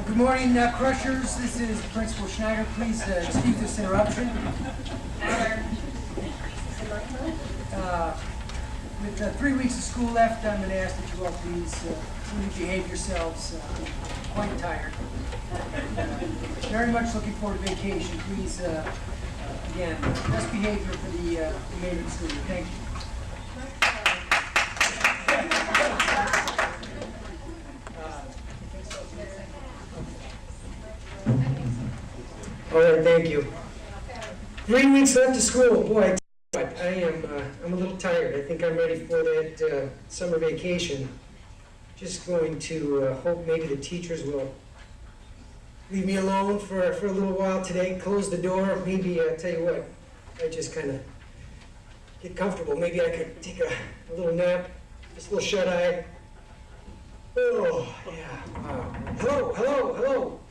Good morning, Crushers. This is Principal Schneider. Please excuse this interruption. With 3 weeks of school left, I'm going to ask that you all please behave yourselves. I'm quite tired. Very much looking forward to vacation. Please, again, best behavior for the remainder of the school year. Thank you. All right, thank you. 3 weeks left of school. Boy, I'm a little tired. I think I'm ready for that summer vacation. Just going to hope maybe the teachers will leave me alone for a little while today, close the door. Maybe, tell you what, I just kind of get comfortable. Maybe I could take a little nap, just a little shut-eye. Oh, yeah, wow. Hello.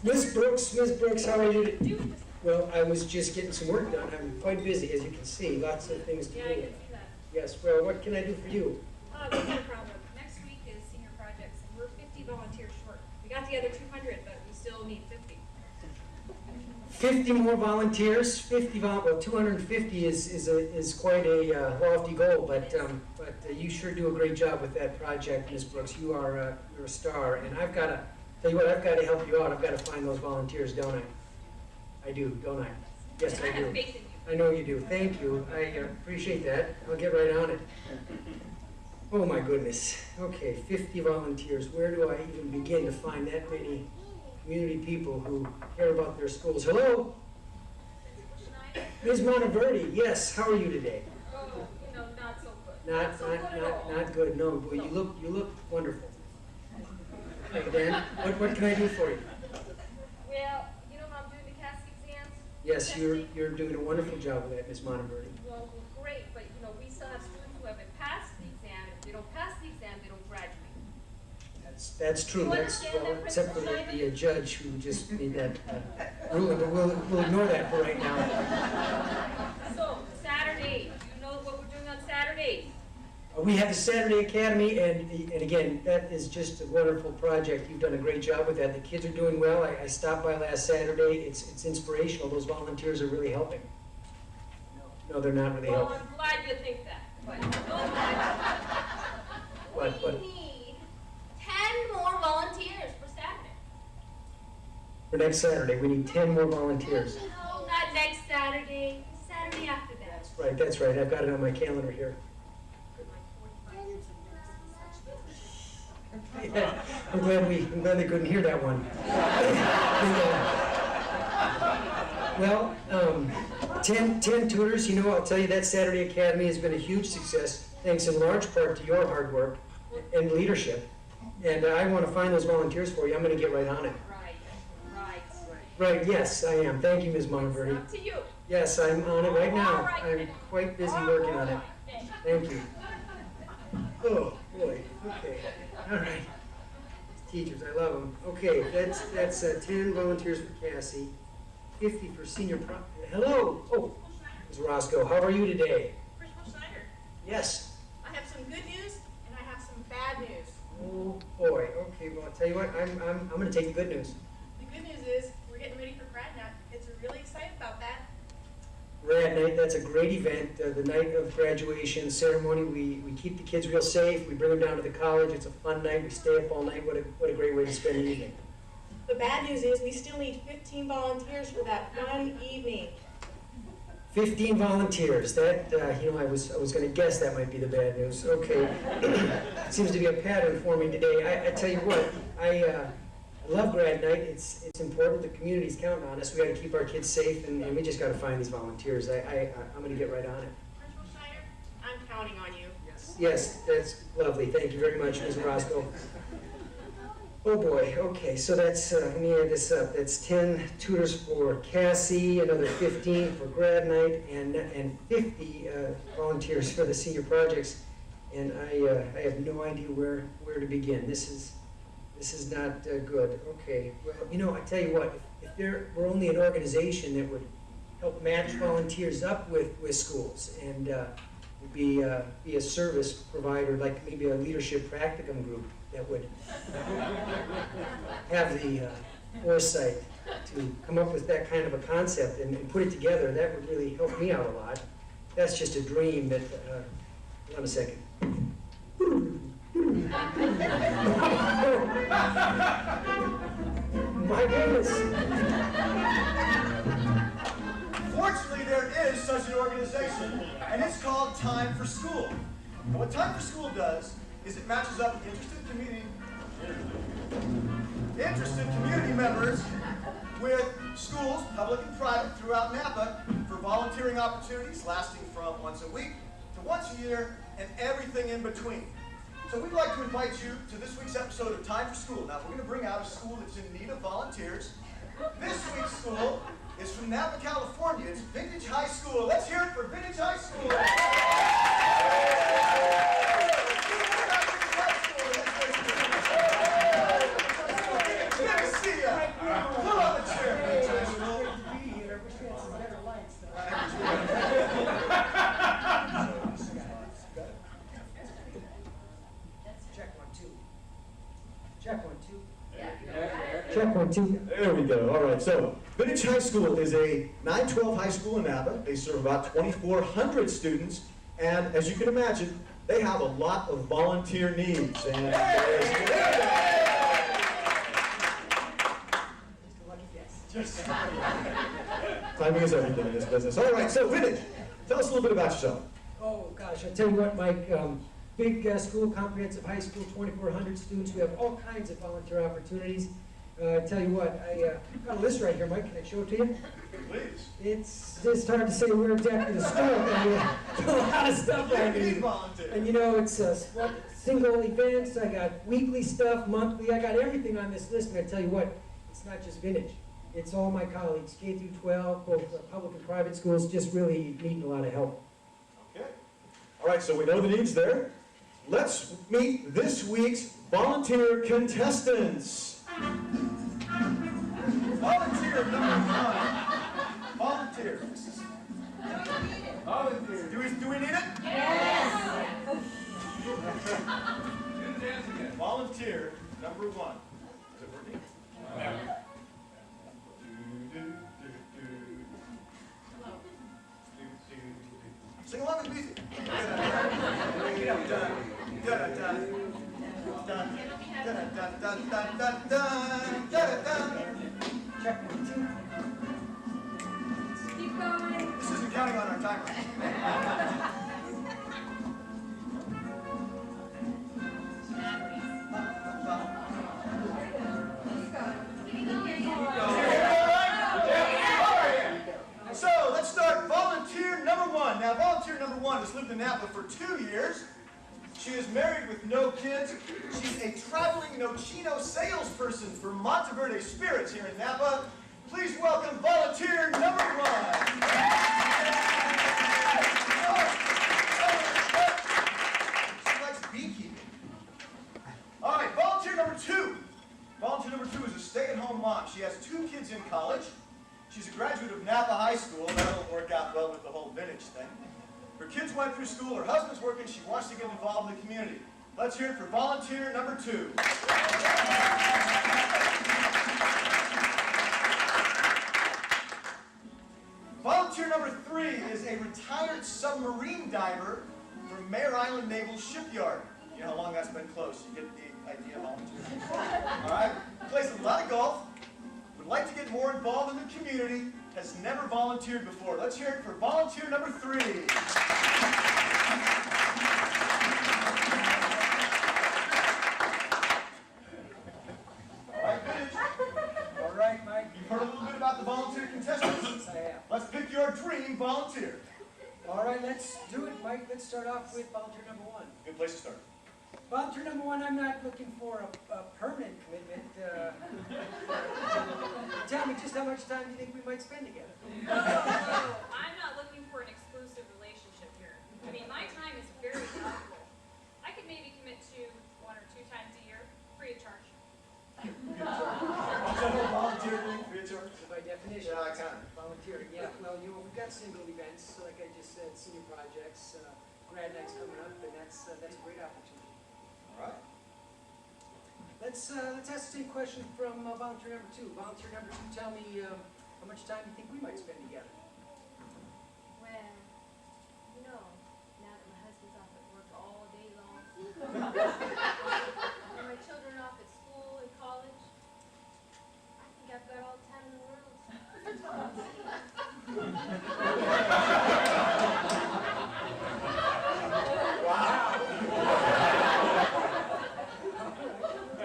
Miss Brooks, how are you? Well, I was just getting some work done. I'm quite busy, as you can see. Lots of things to do. Yeah, I can see that. Yes, well, what can I do for you? We have a problem. Next week is senior projects, and we're 50 volunteers short. We got the other 200, but we still need 50. 50 more volunteers. 250 is quite a lofty goal, but you sure do a great job with that project, Ms. Brooks. You're a star, and I've got to tell you what. I've got to help you out. I've got to find those volunteers, don't I? I do, don't I? Yes, I do. I have faith in you. I know you do. Thank you. I appreciate that. I'll get right on it. Oh my goodness. Okay, 50 volunteers. Where do I even begin to find that many community people who care about their schools? Hello? Ms. Monteverdi, yes. How are you today? Oh, not so good. Not good. No, boy, you look wonderful. Hey, Dan, what can I do for you? Well, you know how I'm doing the CASC exams? Yes, you're doing a wonderful job with that, Ms. Monteverdi. Well, great, but we still have students who haven't passed the exam. If they don't pass the exam, they don't graduate. That's true. You understand that, Except for Principal the judge who just made that ruling, but we'll ignore that for right now. So, Saturday, do you know what we're doing on Saturdays? We have the Saturday Academy, and again, that is just a wonderful project. You've done a great job with that. The kids are doing well. I stopped by last Saturday. It's inspirational. Those volunteers are really helping. No, they're not really helping. Well, I'm glad you think that. But we need 10 more volunteers for Saturday. For next Saturday, we need 10 more volunteers. No, not next Saturday. Saturday after that. That's right. I've got it on my calendar here. Yeah, I'm glad they couldn't hear that one. Well, 10 tutors. I'll tell you that Saturday Academy has been a huge success, thanks in large part to your hard work and leadership. And I want to find those volunteers for you. I'm going to get right on it. Right. Yes, I am. Thank you, Ms. Monteverdi. Up to you. Yes, I'm on it right now. All right, I'm quite busy working on it. Thank you. Oh boy. Okay. All right. Teachers, I love them. Okay, that's 10 volunteers for Cassie, 50 for senior Hello. Oh, Ms. Roscoe, how are you today? Principal Schneider, Yes. I have some good news and I have some bad news. Oh boy. Okay. Well, I'll tell you what. I'm going to take the good news. The good news is we're getting ready for grad night. Kids are really excited about that. Grad night, that's a great event. The night of graduation ceremony, we keep the kids real safe. We bring them down to the college. It's a fun night. We stay up all night. What a great way to spend the evening. The bad news is we still need 15 volunteers for that one evening. 15 volunteers. That I was going to guess that might be the bad news. Okay, seems to be a pattern forming today. I tell you what, I love grad night. It's important. The community's counting on us. We got to keep our kids safe, and we just got to find these volunteers. I'm going to get right on it. Principal Schneider, I'm counting on you. Yes, that's lovely. Thank you very much, Ms. Roscoe. Oh boy. Okay, so that's let me add this up. That's 10 tutors for Cassie, another 15 for grad night, and 50 volunteers for the senior projects. And I have no idea where to begin. This is not good. Okay. Well, I tell you what. If there were only an organization that would help match volunteers up with schools and be a service provider, like maybe a leadership practicum group that would have the foresight to come up with that kind of a concept and put it together. That would really help me out a lot. That's just a dream that, hold on a second. My goodness. Fortunately, there is such an organization, and it's called Time for School. And what Time for School does is it matches up interested community members with schools, public and private, throughout Napa for volunteering opportunities lasting from once a week to once a year and everything in between. So we'd like to invite you to this week's episode of Time for School. Now, we're going to bring out a school that's in need of volunteers. This week's school is from Napa, California. It's Vintage High School. Let's hear it for Vintage High School. Good to see you. Pull on the chair, Vintage High School. Check 1, 2. Check 1, 2. Check 1, 2. There we go. All right. So, Vintage High School is a 912 high school in Napa. They serve about 2,400 students, and as you can imagine, they have a lot of volunteer needs. And just timing is everything in this business. All right. So, Vintage, tell us a little bit about yourself. Oh, gosh, I'll tell you what, Mike. Big school, comprehensive high school, 2,400 students. We have all kinds of volunteer opportunities. I tell you what, I got a list right here, Mike. Can I show it to you? Please. It's just hard to say where exactly to start. I mean, a lot of stuff I need. And you know, it's single events. I got weekly stuff, monthly. I got everything on this list. And I tell you what, it's not just Vintage. It's all my colleagues, K through 12, both public and private schools, just really needing a lot of help. Okay. All right, so we know the needs there. Let's meet this week's volunteer contestants. Volunteer number 1. Volunteer. Volunteer. Do we need it? Yes. Volunteer number 1. Is it working? Sing along with the music. Check 1, 2. Keep going. This isn't counting on our timer. So let's start volunteer number 1. Now volunteer number 1 has lived in Napa for 2 years. She is married with no kids. She's a traveling Nochino salesperson for Monteverde Spirits here in Napa. Please welcome volunteer number 1. She likes beekeeping. All right, volunteer number 2. Volunteer number 2 is a stay-at-home mom. She has 2 kids in college. She's a graduate of Napa High School. That'll work out well with the whole Vintage thing. Her kids went through school, her husband's working, she wants to get involved in the community. Let's hear it for volunteer number 2. Volunteer number 3 is a retired submarine diver from Mare Island Naval Shipyard. You know how long that's been closed, you get the idea of volunteer. All right, plays a lot of golf, would like to get more involved in the community, has never volunteered before. Let's hear it for volunteer number 3. All right, Vintage. All right, Mike. You've heard a little bit about the volunteer contestants. Yes, I have. Let's pick your dream volunteer. All right, let's do it, Mike. Let's start off with volunteer number 1. Good place to start. Volunteer number 1, I'm not looking for a permanent commitment. Tell me, just how much time do you think we might spend together? No, I'm not looking for an exclusive relationship here. I mean, my time is very valuable. I could maybe commit to 1 or 2 times a year, free of charge. Volunteer thing, free of charge? So by definition, Yeah, I kind of. volunteering. Yeah, well, you know, we've got single events, like I just said, senior projects, grad nights coming up, and that's a great opportunity. All right. Let's ask the same question from volunteer number 2. Volunteer number 2, tell me how much time you think we might spend together. Well, you know, now that my husband's off at work all day long, and my children are off at school and college, I think I've got all the time in the world.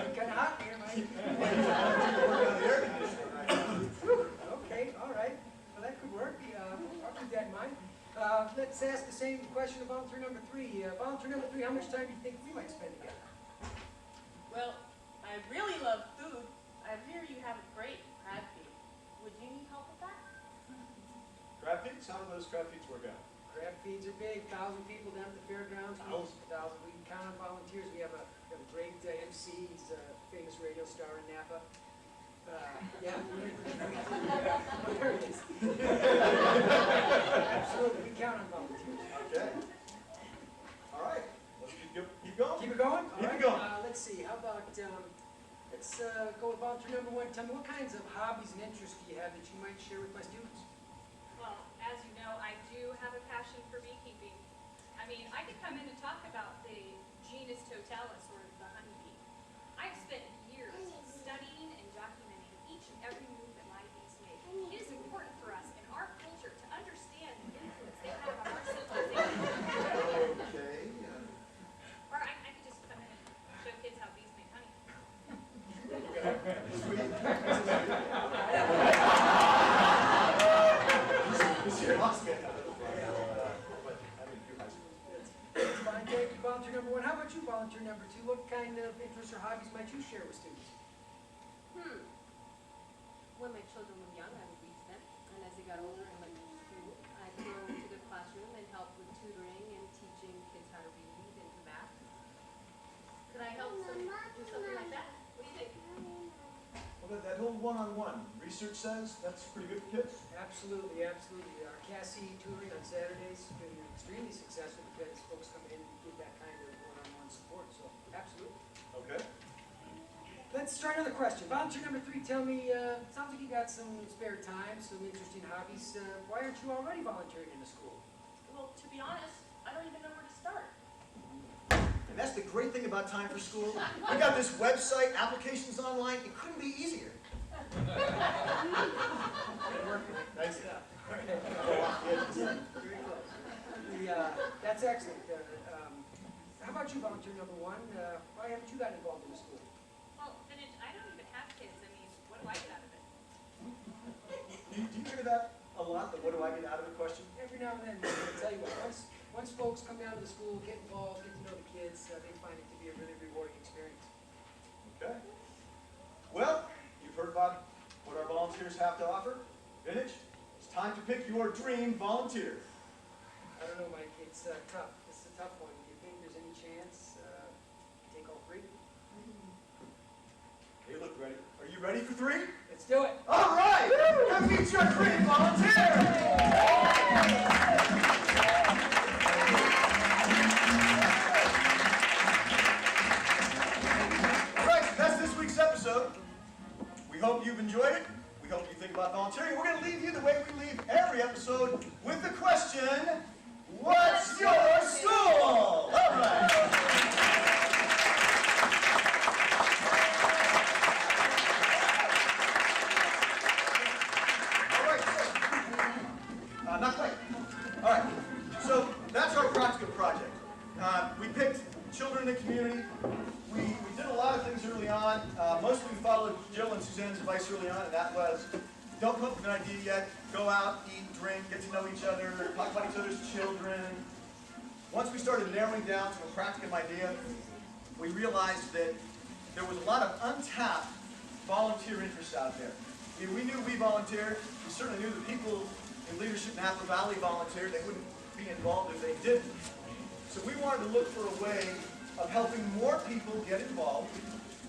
Kind of hot here, Mike. Okay, all right. Well, that could work. I'll keep that in mind. Let's ask the same question of volunteer number 3. Volunteer number 3, how much time do you think we might spend together? Well, I really love food. I hear you have a great crab feed. Would you need help with that? Crab feeds? How do those crab feeds work out? Crab feeds are big. 1,000 people down at the fairgrounds. 1,000. We can count on volunteers. We have a great MC. He's a famous radio star in Napa. Yeah. There it is. Absolutely. We count on volunteers. Okay. All right. Let's keep going. Keep it going? All Keep right. it going. Let's see. How about, let's go with volunteer number 1. Tell me, what kinds of hobbies and interests do you have that you might share with my students? Well, as you know, I do have a passion for beekeeping. I mean, I could come in and talk about the genus Totalis, or the honeybee. I've spent years studying and documenting each and every move that my bees make. It is important for us in our culture to understand the influence they have on our civilization. Okay. Or I could just come in and show kids how bees make honey. That's fine. Thank you, volunteer number 1. How about you, volunteer number 2? What kind of interests or hobbies might you share with students? When my children were young, I would reach them, and as they got older and went to school, I'd go to the classroom and help with tutoring and teaching kids how to read and do math. Could I help do something like that? What do you think? Well, that whole one-on-one, research says that's pretty good for kids. Absolutely, absolutely. Our Cassie tutoring on Saturdays has been extremely successful because folks come in and get that kind of one-on-one support, so absolutely. Okay. Let's try another question. Volunteer number 3, tell me, sounds like you got some spare time, some interesting hobbies. Why aren't you already volunteering in the school? Well, to be honest, I don't even know where to start. And that's the great thing about Time for School. We got this website, applications online. It couldn't be easier. Nice stuff. Very close. That's excellent. How about you, volunteer number 1? Why haven't you gotten involved in the school? Well, Vintage, I don't even have kids. I mean, what do I get out of it? Do you hear that a lot, the what do I get out of the question? Every now and then, I'll tell you what, once folks come down to the school, get involved, get to know the kids, they find it to be a really rewarding experience. Okay. Well, you've heard about what our volunteers have to offer. Vintage, it's time to pick your dream volunteer. I don't know, Mike, it's tough. It's a tough one. Do you think there's any chance to take all 3? They look ready. Are you ready for 3? Let's do it. All right! Come meet your dream volunteer! All right, so that's this week's episode. We hope you've enjoyed it. We hope you think about volunteering. We're going to leave you the way we leave every episode with the question, what's your school? All right. Not quite. All right. So that's our practical project. We picked children in the community. We did a lot of things early on. Mostly we followed Jill and Suzanne's advice early on, and that was don't come up with an idea yet. Go out, eat, drink, get to know each other, talk about each other's children. Once we started narrowing down to a practical idea, we realized that there was a lot of untapped volunteer interest out there. I mean, we knew we volunteered. We certainly knew the people in leadership in Napa Valley volunteered. They wouldn't be involved if they didn't. So we wanted to look for a way of helping more people get involved,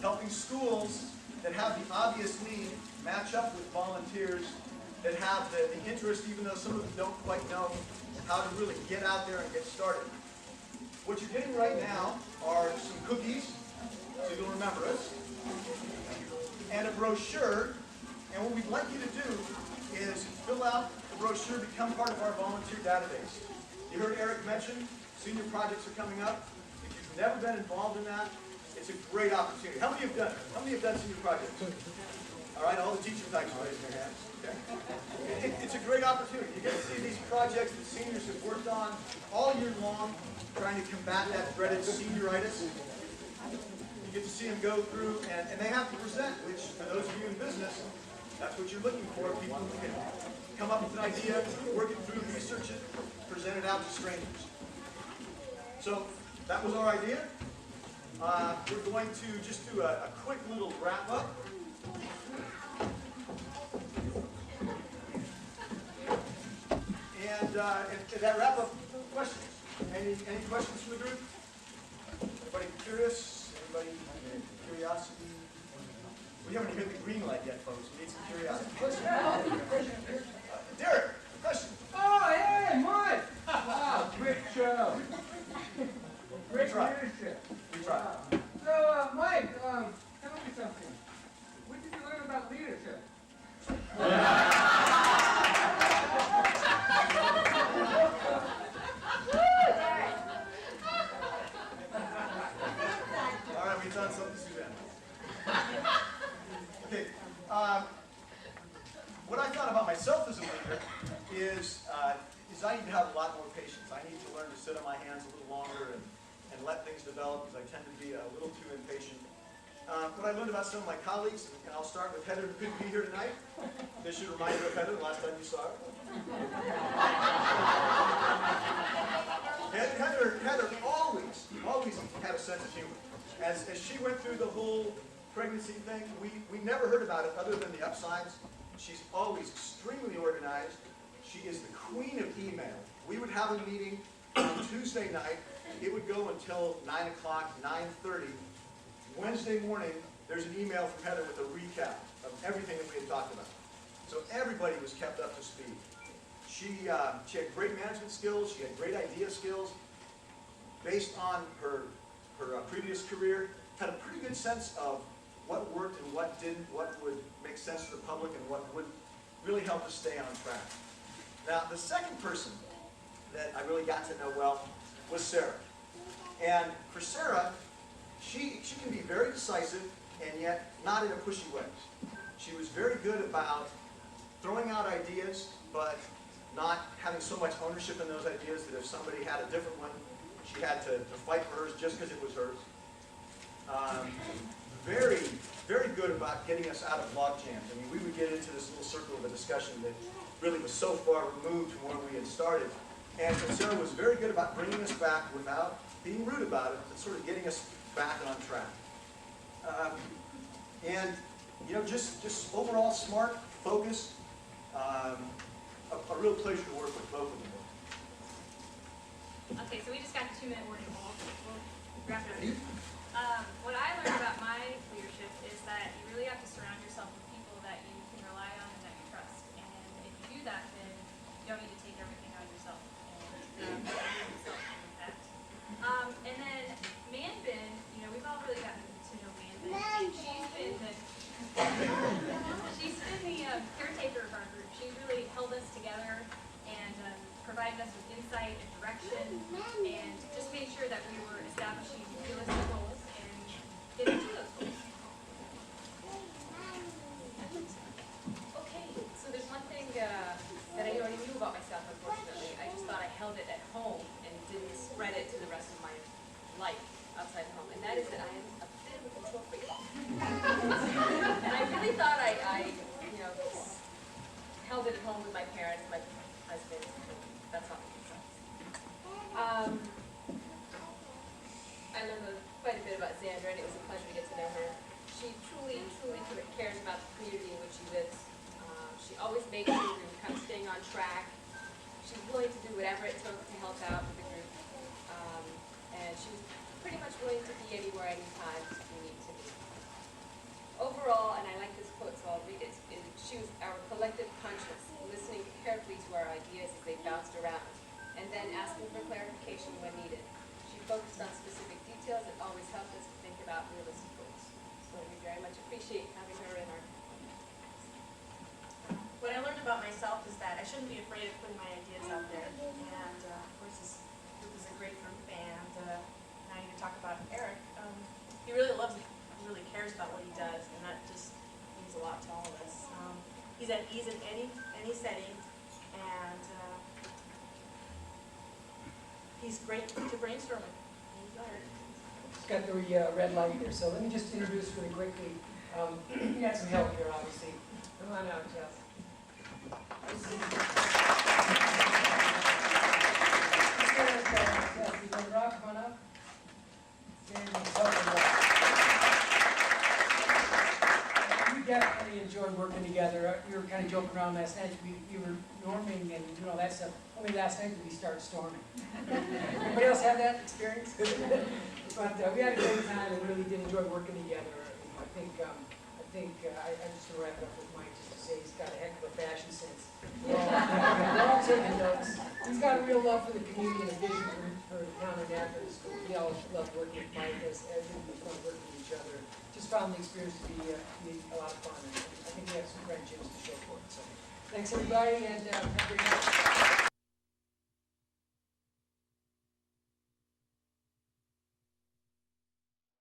helping schools that have the obvious need match up with volunteers that have the interest, even though some of them don't quite know how to really get out there and get started. What you're getting right now are some cookies, so you'll remember us. and a brochure. And what we'd like you to do is fill out the brochure, become part of our volunteer database. You heard Eric mention senior projects are coming up. If you've never been involved in that, it's a great opportunity. How many have done it? How many have done senior projects? All right, all the teacher types are raising their hands. Okay. It's a great opportunity. You get to see these projects that seniors have worked on all year long, trying to combat that dreaded senioritis. You get to see them go through, and they have to present, which, for those of you in business, that's what you're looking for, people who can come up with an idea, work it through, research it, present it out to strangers. So that was our idea. We're going to just do a quick little wrap-up. And that wrap-up, questions? Any questions from the group? Anybody curious? Anybody curiosity? We haven't hit the green light yet, folks. We need some curiosity. Derek, question. Oh, hey, Mike! Wow, great show. Great leadership. We try. So, Mike, tell me something. What did you learn about leadership? All right, we've done something, Suzanne. Okay. What I thought about myself as a leader is I need to have a lot more patience. I need to learn to sit on my hands a little longer and let things develop, because I tend to be a little too impatient. What I learned about some of my colleagues, and I'll start with Heather, who couldn't be here tonight. This should remind you of Heather the last time you saw her. Heather always had a sense of humor. As she went through the whole pregnancy thing, we never heard about it other than the upsides. She's always extremely organized. She is the queen of email. We would have a meeting on Tuesday night. It would go until 9 o'clock, 9:30. Wednesday morning, there's an email from Heather with a recap of everything that we had talked about. So everybody was kept up to speed. She had great management skills. She had great idea skills. Based on her previous career, had a pretty good sense of what worked and what didn't, what would make sense to the public and what would really help us stay on track. Now, the second person that I really got to know well was Sarah. And for Sarah, she can be very decisive and yet not in a pushy way. She was very good about throwing out ideas, but not having so much ownership in those ideas that if somebody had a different one, she had to fight for hers just because it was hers. Very, very good about getting us out of log jams. I mean, we would get into this little circle of a discussion that really was so far removed from where we had started. And Sarah was very good about bringing us back without being rude about it, but sort of getting us back on track. And, you know, just overall smart, focused, a real pleasure to work with both of them. Okay, so we just got the 2-minute warning. We'll wrap it up. What I learned about my leadership is that you really have to surround yourself with people that you can rely on and that you trust. And if you do that, then you don't need to take everything on yourself. And and then Manbin, you know, we've all really gotten to know Manbin. And she's been the caretaker of our group. She's really held us together and provided us with insight and direction, and just made sure that we were establishing realistic goals and getting to those goals. Okay, so there's one thing that I already knew about myself, unfortunately. I just thought I held it at home and didn't spread it to the rest of my life outside the home, and that is that I am a bit of a control freak. And I really thought I you know, held it at home with my parents, my husband. That's not making sense. I learned quite a bit about Xandra, and it was a pleasure to get to know her. She truly cares about the community in which she lives. She always makes sure we're kind of staying on track. She's willing to do whatever it took to help out with the group. And she was pretty much willing to be anywhere, anytime we need to be. Overall, and I like this quote, so I'll read it, she was our collective conscience, listening carefully to our ideas as they bounced around, and then asking for clarification when needed. She focused on specific details that always helped us to think about realistic goals. So we very much appreciate having her in our. What I learned about myself is that I shouldn't be afraid of putting my ideas out there. And of course, this group is a great group. And now you talk about Eric. He really loves it. He really cares about what he does, and that just means a lot to all of us. He's at ease in any setting, and he's great to brainstorm with. He's hired. Just got the red light here, so let me just introduce really quickly. You got some help here, obviously. Come on out, Jeff. Rock, come on up. We definitely enjoyed working together. We were kind of joking around last night. We were norming and doing all that stuff. Only last night did we start storming. Anybody else have that experience? But we had a great time and really did enjoy working together. I think I just want to wrap it up with Mike just to say he's got a heck of a fashion sense. We're all taking notes. He's got a real love for the community and a vision for the town of Napa. We all love working with Mike as we fun working with each other. Just found the experience to be a lot of fun. And I think we have some great gyms to show for it. So thanks everybody, and have a great night.